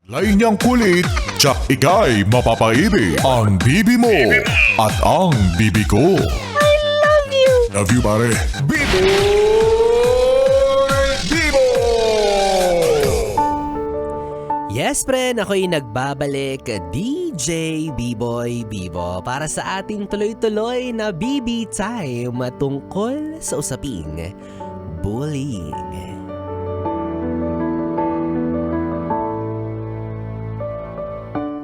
Lain niyang kulit, tsak ika'y mapapaibig. Ang bibi mo at ang bibi ko. I love you! Love you, pare. Bibo! Bibo! Yes, friend, ako'y nagbabalik, DJ B-Boy Bibo, para sa ating tuloy-tuloy na BB time tungkol sa usaping bullying.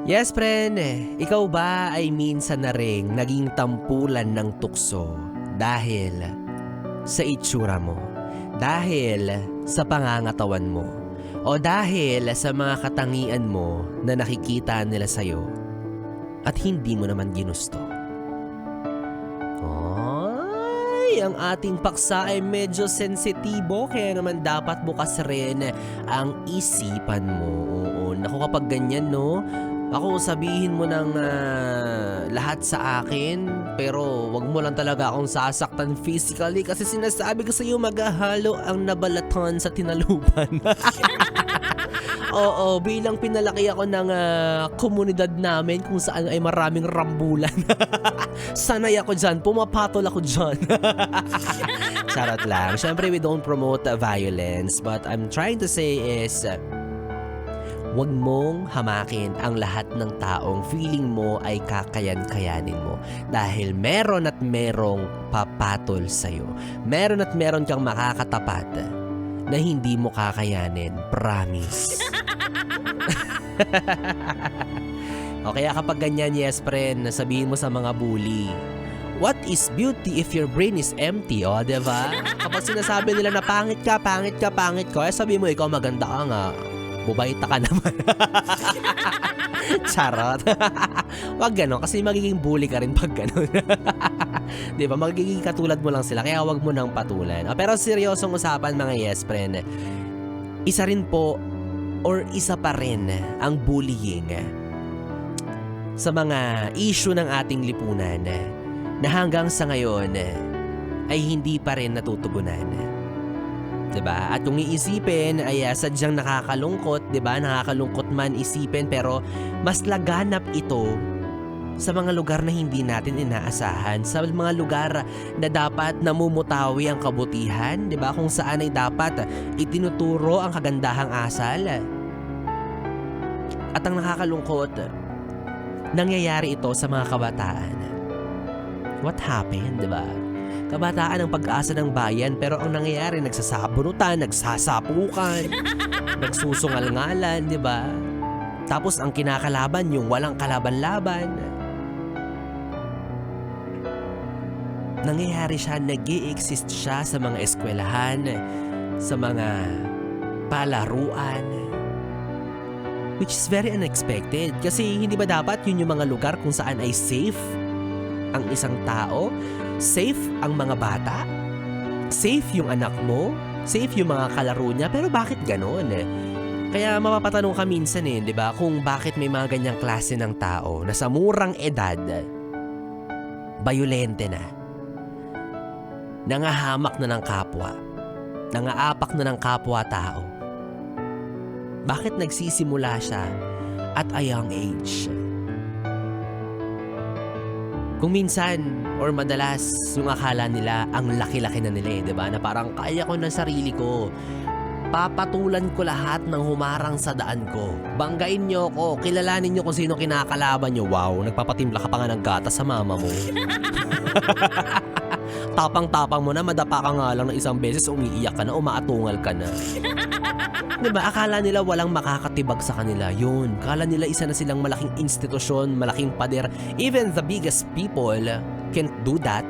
Yes, friend, ikaw ba ay minsan na ring naging tampulan ng tukso dahil sa itsura mo, dahil sa pangangatawan mo, o dahil sa mga katangian mo na nakikita nila sa'yo at hindi mo naman ginusto? Ay, ang ating paksa ay medyo sensitibo, kaya naman dapat bukas rin ang isipan mo. Oo, naku, kapag ganyan, no? Ako, sabihin mo ng lahat sa akin, pero wag mo lang talaga akong sasaktan physically kasi sinasabi ko sa iyo maghahalo ang nabalatan sa tinalupan. Oo, bilang pinalaki ako ng komunidad namin kung saan ay maraming rambulan. Sanay ako dyan, pumapatol ako dyan. Charot lang. Siyempre, we don't promote violence, but I'm trying to say is, huwag mong hamakin ang lahat ng taong feeling mo ay kakayan-kayanin mo. Dahil meron at merong papatol sa'yo. Meron at meron kang makakatapat na hindi mo kakayanin. Promise. O kaya kapag ganyan, yes friend, sabihin mo sa mga bully, what is beauty if your brain is empty? O, diba? Kapag sinasabi nila na pangit ka, pangit ka, pangit ka, sabihin mo, ikaw maganda ka nga. Bubayta ka naman. Charot. Wag gano'n kasi magiging bully ka rin pag gano'n. Diba? Magiging katulad mo lang sila kaya wag mo nang patulan. Pero seryosong usapan mga yes friend. Isa rin po or isa pa rin ang bullying sa mga issue ng ating lipunan na hanggang sa ngayon ay hindi pa rin natutugunan. Diba? At kung iisipin ay sadyang nakakalungkot, diba? Nakakalungkot man isipin pero mas laganap ito sa mga lugar na hindi natin inaasahan, sa mga lugar na dapat namumutawi ang kabutihan, diba? Kung saan ay dapat itinuturo ang kagandahang asal. At ang nakakalungkot, nangyayari ito sa mga kabataan. What happened, diba? Kabataan ang pag-asa ng bayan pero ang nangyayari nagsasabunutan, nagsasapukan, nagsusungal-ngalan, di ba? Tapos ang kinakalaban yung walang kalaban-laban. Nangyayari siya, nag-i-exist siya sa mga eskwelahan, sa mga palaruan, which is very unexpected kasi hindi ba dapat yun yung mga lugar kung saan ay safe ang isang tao? Safe ang mga bata? Safe yung anak mo? Safe yung mga kalaro niya? Pero bakit ganon? Kaya mapapatanong ka minsan di ba? Kung bakit may mga ganyang klase ng tao na sa murang edad, bayolente na. Nangahamak na ng kapwa. Nangaapak na ng kapwa-tao. Bakit nagsisimula siya at a young age? Kung minsan or madalas yung akala nila ang laki-laki na nila diba? Na parang kaya ko ng sarili ko. Papatulan ko lahat ng humarang sa daan ko. Banggain nyo ko, kilalanin nyo kung sino kinakalaban nyo. Wow, nagpapatimpla ka pa nga ng gata sa mama mo. Tapang-tapang mo na, madapa ka nga lang ng isang beses, umiiyak ka na, umaatungal ka na. Diba, akala nila walang makakatibag sa kanila. Yun, akala nila isa na silang malaking institusyon, malaking pader. Even the biggest people can't do that.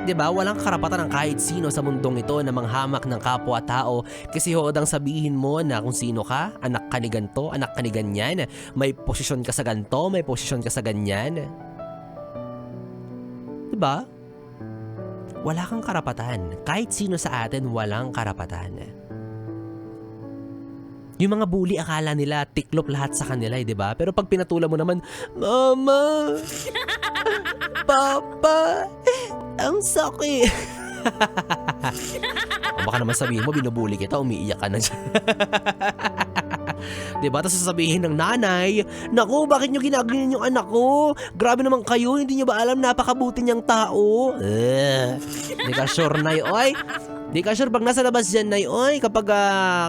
Diba, walang karapatan ng kahit sino sa mundong ito na manghamak ng kapwa-tao kasi hodang sabihin mo na kung sino ka, anak ka ni ganito, anak ka ni ganyan, may posisyon ka sa ganito, may posisyon ka sa ganyan. Diba? Wala kang karapatan. Kahit sino sa atin, walang karapatan. Yung mga bully, akala nila tiklop lahat sa kanila, di ba? Pero pag pinatulan mo naman, Mama! Papa! Ang sakit! O baka naman sabihin mo, binubuli kita, umiiyak ka na dyan. Diba? Tapos sasabihin ng nanay, naku, bakit nyo ginaganyan yung anak ko? Grabe naman kayo, hindi nyo ba alam napakabuti niyang tao? Di ka sure, Nay, oy? Di ka sure pag nasa labas dyan, Nay, oy? Kapag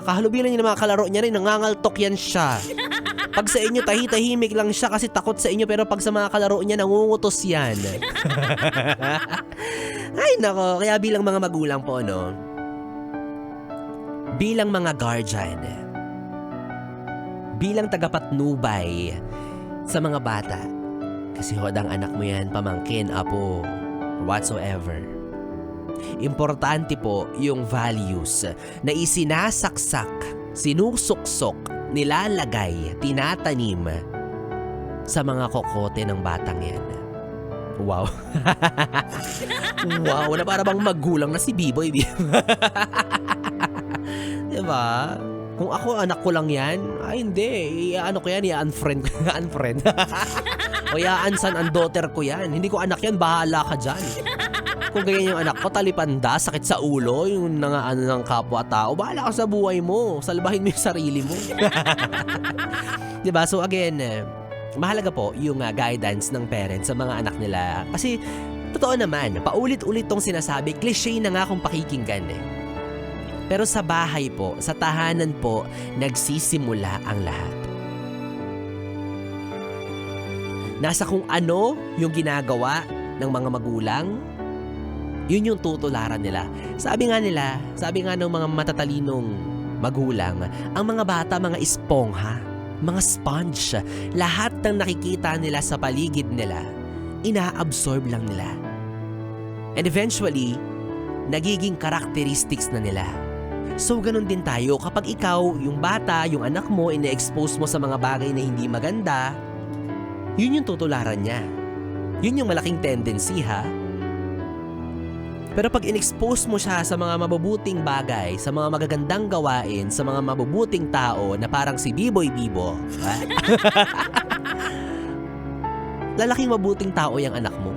kahalubilan niya ng mga kalaro niya rin, nangangaltok yan siya. Pag sa inyo, tahimik lang siya kasi takot sa inyo, pero pag sa mga kalaro niya, nangungutos yan. Ay, nako, kaya bilang mga magulang po, no? Bilang mga guardian, bilang tagapatnubay sa mga bata, kasi hodang anak mo yan, pamangkin, apo, whatsoever. Importante po yung values na isinasaksak, sinusuksok, nilalagay, tinatanim sa mga kokote ng batang yan. Wow. Wow, na para bang magulang na si Biboy. Diba? Kung ako, anak ko lang yan, ay hindi, ano ko yan, i-unfriend. Unfriend. O i-unsan ang daughter ko yan. Hindi ko anak yan, bahala ka dyan. Kung ganyan yung anak ko, talipanda, sakit sa ulo, yung ng kapwa-tao, bahala ka sa buhay mo, salbahin mo yung sarili mo. Diba? So again, mahalaga po yung guidance ng parents sa mga anak nila. Kasi, totoo naman, paulit-ulit tong sinasabi, cliché na nga kung pakikinggan eh. Pero sa bahay po, sa tahanan po, nagsisimula ang lahat. Nasa kung ano yung ginagawa ng mga magulang, yun yung tutularan nila. Sabi nga ng mga matatalinong magulang, ang mga bata, mga espongha, mga sponge, lahat ng nakikita nila sa paligid nila, ina-absorb lang nila. And eventually, nagiging characteristics na nila. So, ganun din tayo. Kapag ikaw, yung bata, yung anak mo, ina-expose mo sa mga bagay na hindi maganda, yun yung tutularan niya. Yun yung malaking tendency, ha? Pero pag in-expose mo siya sa mga mabubuting bagay, sa mga magagandang gawain, sa mga mabubuting tao na parang si Biboy Bibo, lalaking mabuting tao yung anak mo.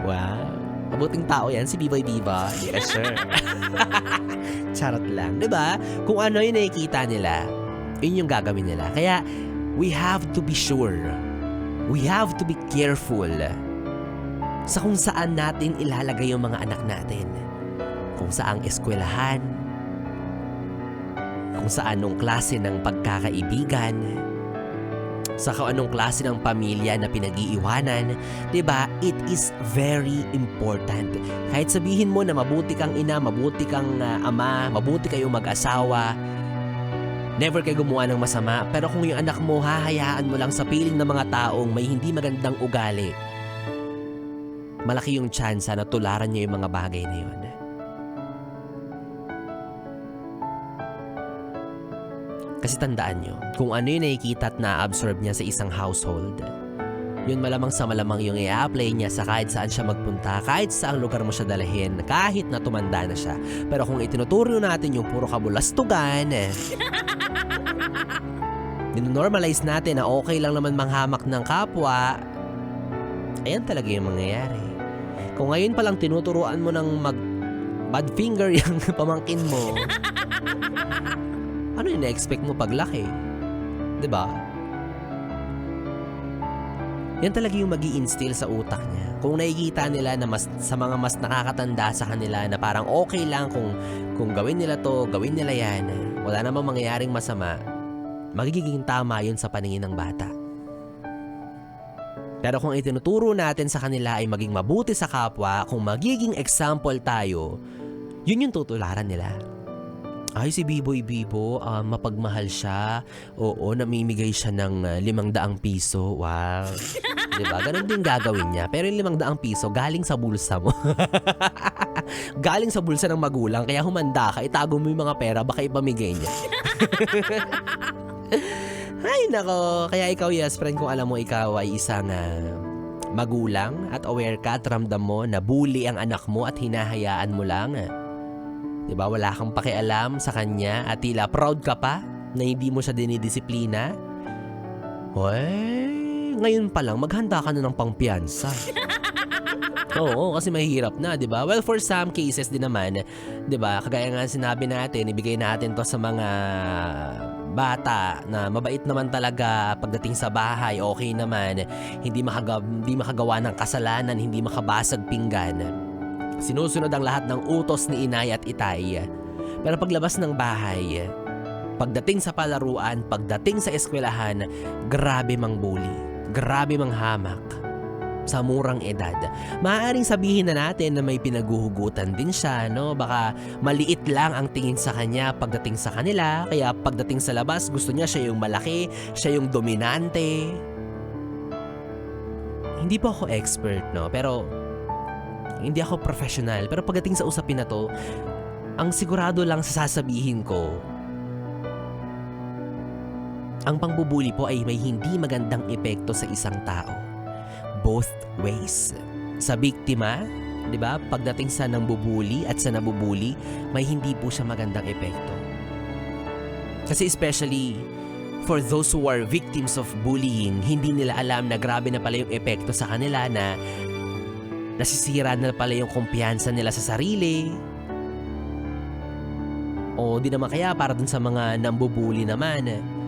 Wow. Mabuting tao yan, si Biboy Biba. Yes, sir. Charot lang. Diba? Kung ano yung nakikita nila, yun yung gagawin nila. Kaya, we have to be sure. We have to be careful sa kung saan natin ilalagay yung mga anak natin. Kung saang eskwelahan, kung sa anong klase ng pagkakaibigan, sa kung anong klase ng pamilya na pinag-iiwanan, diba? It is very important. Kahit sabihin mo na mabuti kang ina, mabuti kang ama, mabuti kayong mag-asawa, never kayo gumawa ng masama, pero kung yung anak mo, hahayaan mo lang sa piling ng mga taong may hindi magandang ugali, malaki yung tsansa na tularan niya yung mga bagay na yun. Kasi tandaan nyo, kung ano yung nakikita at na-absorb niya sa isang household, yun malamang sa malamang yung i-apply niya sa kahit saan siya magpunta, kahit saang lugar mo siya dalahin, kahit na tumanda na siya. Pero kung itinuturo natin yung puro kabulastugan, dinormalize natin na okay lang naman manghamak ng kapwa, ayan talaga yung mangyayari. Kung ngayon palang tinuturuan mo ng bad finger yung pamangkin mo, ano yung na-expect mo paglaki? Diba? Yan talaga yung magi-instill sa utak niya. Kung nakikita nila na sa mga mas nakakatanda sa kanila na parang okay lang kung gawin nila to, gawin nila yan, wala namang mangyayaring masama, magiging tama yun sa paningin ng bata. Pero kung itinuturo natin sa kanila ay maging mabuti sa kapwa, kung magiging example tayo, yun yung tutularan nila. Ay, si Biboy Bibo, mapagmahal siya. Oo, namimigay siya ng 500 piso. Wow. Diba? Ganon din gagawin niya. Pero yung 500 piso, galing sa bulsa mo. Galing sa bulsa ng magulang. Kaya humanda ka, itago mo yung mga pera, baka ipamigay niya. Ay, nako. Kaya ikaw, yes, friend, kung alam mo ikaw ay isang magulang at aware ka at ramdam mo na bully ang anak mo at hinahayaan mo lang. Diba? Wala kang pakialam sa kanya at tila proud ka pa na hindi mo siya dinidisiplina. Hoy, ngayon pa lang, maghanda ka na ng pangpiyansa. Oo, kasi mahirap na, di ba? Well, for some cases din naman, di ba? Kagaya nga sinabi natin, ibigay natin to sa mga bata na mabait naman talaga pagdating sa bahay, okay naman, hindi makagawa ng kasalanan, hindi makabasag pinggan. Sinusunod ang lahat ng utos ni inay at itay. Pero paglabas ng bahay, pagdating sa palaruan, pagdating sa eskwelahan, grabe mang bully, grabe mang hamak. Sa murang edad. Maaaring sabihin na natin na may pinaguhugutan din siya, no? Baka maliit lang ang tingin sa kanya pagdating sa kanila, kaya pagdating sa labas, gusto niya siya yung malaki, siya yung dominante. Hindi po ako expert, no? Pero hindi ako professional. Pero pagdating sa usapin na to, ang sigurado lang sa sasabihin ko, ang pangbubuli po ay may hindi magandang epekto sa isang tao. Both ways. Sa biktima, 'di ba? Pagdating sa nambubuli at sa nabubuli, may hindi po siya magandang epekto. Kasi especially for those who are victims of bullying, hindi nila alam na grabe na pala yung epekto sa kanila, na nasisira na pala yung kumpiyansa nila sa sarili. O di naman kaya para dun sa mga nambubuli naman,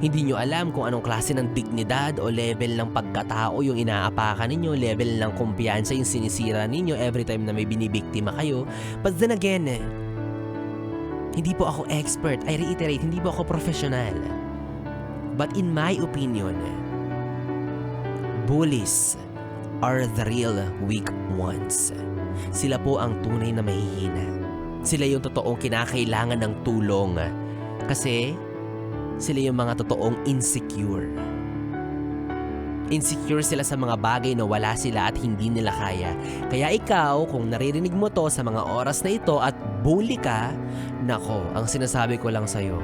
hindi nyo alam kung anong klase ng dignidad o level ng pagkatao yung inaapakan ninyo, level ng kumpiyansa yung sinisira ninyo every time na may binibiktima kayo. But then again, hindi po ako expert. I reiterate, hindi po ako professional. But in my opinion, bullies are the real weak ones. Sila po ang tunay na mahihina. Sila yung totoong kinakailangan ng tulong. Kasi sila yung mga totoong insecure. Insecure sila sa mga bagay na wala sila at hindi nila kaya. Kaya ikaw, kung naririnig mo to sa mga oras na ito at bully ka, nako, ang sinasabi ko lang sa'yo,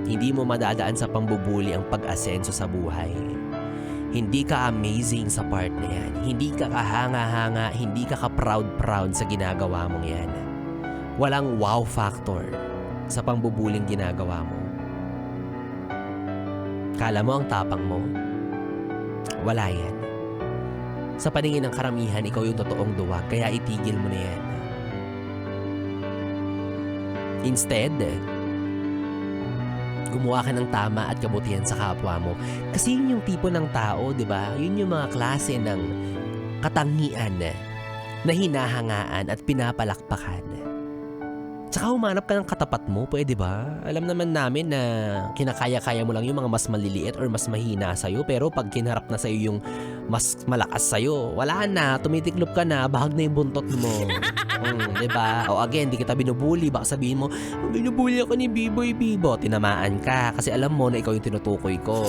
hindi mo madadaan sa pambubuli ang pag-asenso sa buhay. Hindi ka amazing sa part na yan. Hindi ka kahanga-hanga, hindi ka ka-proud-proud sa ginagawa mong yan. Walang wow factor sa pambubuling ginagawa mo. Kala mo ang tapang mo? Wala yan. Sa paningin ng karamihan, ikaw yung totoong duwag, kaya itigil mo na yan. Instead, gumawa ka ng tama at kabutihan sa kapwa mo. Kasi yun yung tipo ng tao, di ba? Yun yung mga klase ng katangian na hinahangaan at pinapalakpakan. Tsaka humanap ka ng katapat mo, pwede ba? Alam naman namin na kinakaya-kaya mo lang yung mga mas maliliit or mas mahina sa'yo, pero pag kinharap na sa'yo yung mas malakas sa'yo, wala na, tumitiklop ka na, bahag na yung buntot mo. Diba? O again, di kita binubuli, baka sabihin mo, binubuli ako ni Biboy Bibo. Tinamaan ka, kasi alam mo na ikaw yung tinutukoy ko.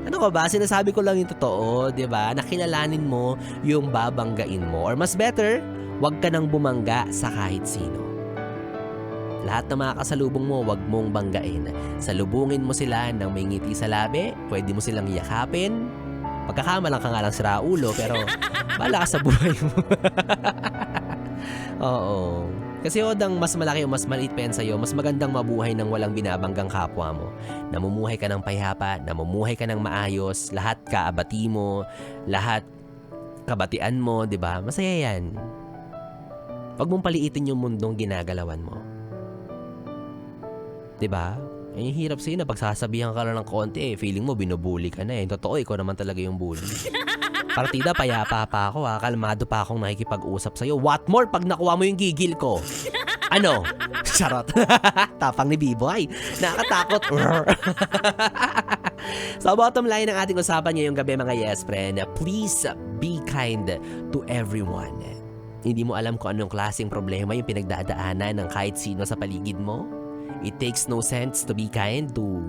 Ano ka ba? Sinasabi ko lang yung totoo, diba? Nakilalanin mo yung babanggain mo. Or mas better, huwag ka nang bumangga sa kahit sino. Lahat ng mga kasalubong mo, huwag mong banggain. Salubungin mo sila ng may ngiti sa labi, pwede mo silang yakapin. Pagkakamalang ka nga lang sira ulo, pero bahala ka sa buhay mo. Oo. Kasi odang mas malaki o mas maliit pa yan sa'yo, mas magandang mabuhay ng walang binabanggang kapwa mo. Namumuhay ka ng payapa, namumuhay ka ng maayos, lahat kaabati mo, lahat kabatian mo, di ba? Masaya yan. Huwag mong paliitin yung mundong ginagalawan mo. 'Di ba? Yung hirap sa'yo na pagsasabihan ka lang ng konti, feeling mo binubuli ka na eh. Totoo, ikaw naman talaga yung bully. Partida, payapa pa ako ha. Kalmado pa akong nakikipag-usap sa'yo. What more pag nakuha mo yung gigil ko? Ano? Charot. Tapang ni Biboy. Nakakatakot. So bottom line ng ating usapan ngayong gabi mga yes friend, please be kind to everyone. Hindi mo alam kung anong klaseng problema yung pinagdadaanan ng kahit sino sa paligid mo. It takes no sense to be kind to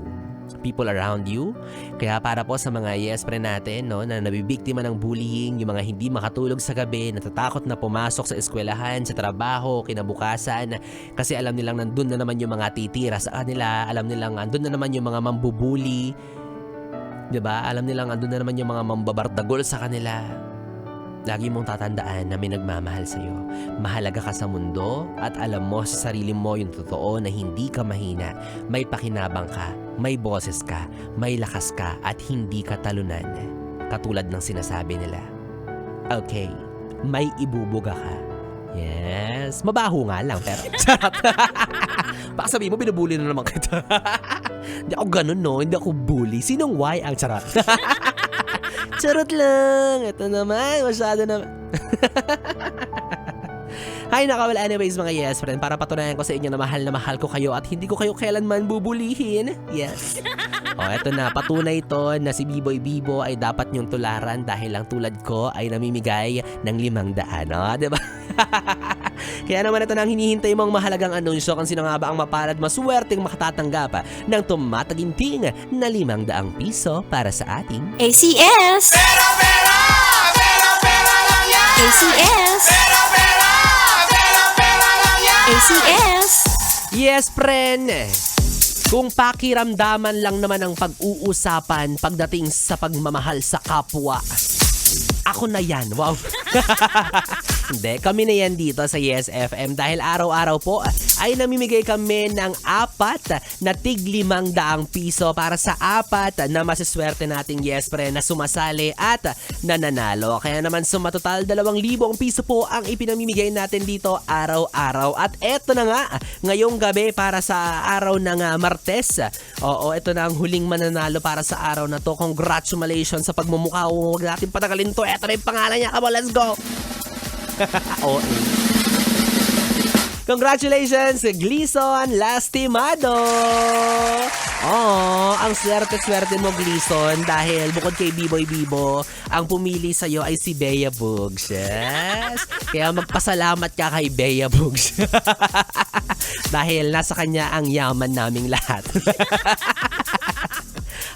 people around you. Kaya para po sa mga yes friend natin, no, na nabibiktima ng bullying, yung mga hindi makatulog sa gabi, natatakot na pumasok sa eskwelahan, sa trabaho, kinabukasan, kasi alam nilang nandun na naman yung mga titira sa kanila, alam nilang nandun na naman yung mga mambubuli, 'di ba? Alam nilang nandun na naman yung mga mambabardagol sa kanila. Lagi mong tatandaan na may nagmamahal sa'yo. Mahalaga ka sa mundo at alam mo sa sarili mo yung totoo na hindi ka mahina. May pakinabang ka, may boses ka, may lakas ka at hindi ka talunan. Katulad ng sinasabi nila. Okay, may ibubuga ka Yes. Mabaho nga lang, pero charot. Baka sabihin mo, binubuli na naman kita. Hindi ako ganun, no? Hindi ako bully. Sinong why ang charot? Charot lang. Ito naman, masyado naman. Hay naka, well anyways mga yes friend, para patunayan ko sa inyo na mahal ko kayo at hindi ko kayo kailanman bubulihin. Yes. Eto na, patunay ito na si Biboy Bibo ay dapat niyong tularan dahil lang tulad ko ay namimigay ng 500. Diba? Kaya naman ito na ang hinihintay mong mahalagang anunsyo kung sino nga ba ang mapalad maswerteng makatatanggap ng tumataginting na 500 piso para sa ating ACS! ACS! ACS! Yes, friend! Kung pakiramdaman lang naman ang pag-uusapan pagdating sa pagmamahal sa kapwa, ako na yan. Wow. Hindi, kami na yan dito sa Yes FM dahil araw-araw po ay namimigay kami ng 4 na tig 500 piso para sa 4 na masiswerte nating yes friend na sumasali at nananalo. Kaya naman sumatotal 2,000 piso po ang ipinamimigay natin dito araw-araw. At eto na nga, ngayong gabi para sa araw ng Martes. Oo, ito na ang huling mananalo para sa araw na to. Congratulations sa pagmumukha. Huwag natin patagalin to. Eto na yung pangalan niya. Come on, let's go! Oh, congratulations, Gleason Lastimado! Oh, ang swerte-swerte mo, Gleason, dahil bukod kay Biboy Bibo, ang pumili sa'yo ay si Bea Bugs. Yes. Kaya magpasalamat ka kay Bea Bugs. Dahil nasa kanya ang yaman naming lahat.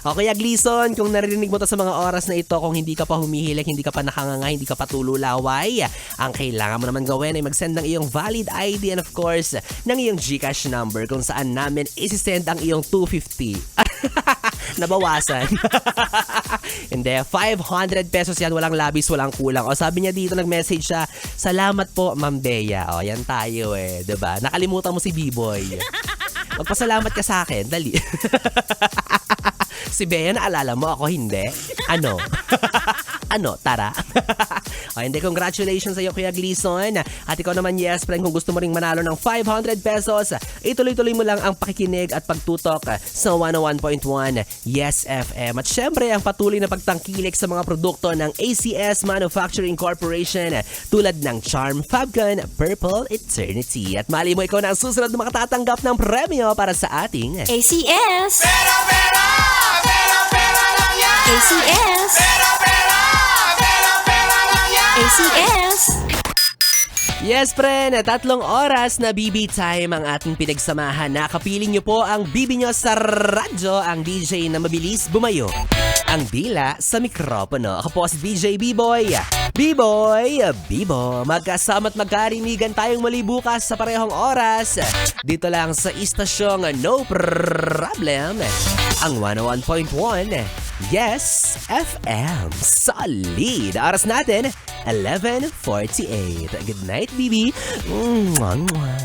O kaya Gleason, kung narinig mo to sa mga oras na ito, kung hindi ka pa humihilik, hindi ka pa nakanganga, hindi ka pa tululaway, ang kailangan mo naman gawin ay mag-send ng iyong valid ID and of course, ng iyong GCash number kung saan namin isi-send ang iyong 250. Nabawasan. Hindi, 500 pesos yan, walang labis, walang kulang. O sabi niya dito, nag-message siya, salamat po, Ma'am Bea. O yan tayo diba? Nakalimutan mo si B-Boy. Magpasalamat ka sa akin, dali. Si Bea, naalala mo, ako hindi? Ano? Ano? Tara. O hindi, congratulations sa iyo, Kuya Gleason. At ikaw naman, yes, friend, kung gusto mo ring manalo ng 500 pesos, ituloy-tuloy mo lang ang pakikinig at pagtutok sa 101.1 Yes FM. At syempre, ang patuloy na pagtangkilik sa mga produkto ng ACS Manufacturing Corporation tulad ng Charm Fabcon Purple Eternity. At mali mo, ikaw na ang susunod na makatatanggap ng premyo para sa ating ACS! ACS! ACS! Yes, friend, 3 oras na BB time ang ating pinagsamahan. Nakapiling nyo po ang BB nyo sa radyo, ang DJ na mabilis bumayo ang dila sa mikropono. Ako po si DJ B-Boy. B-Boy, Bibo, magkasama't magkarinigan tayong muli bukas sa parehong oras. Dito lang sa istasyong No Problem, ang 101.1 Yes FM. Solid! Oras natin, 11:48. Good night, BB. Mwah, mwah.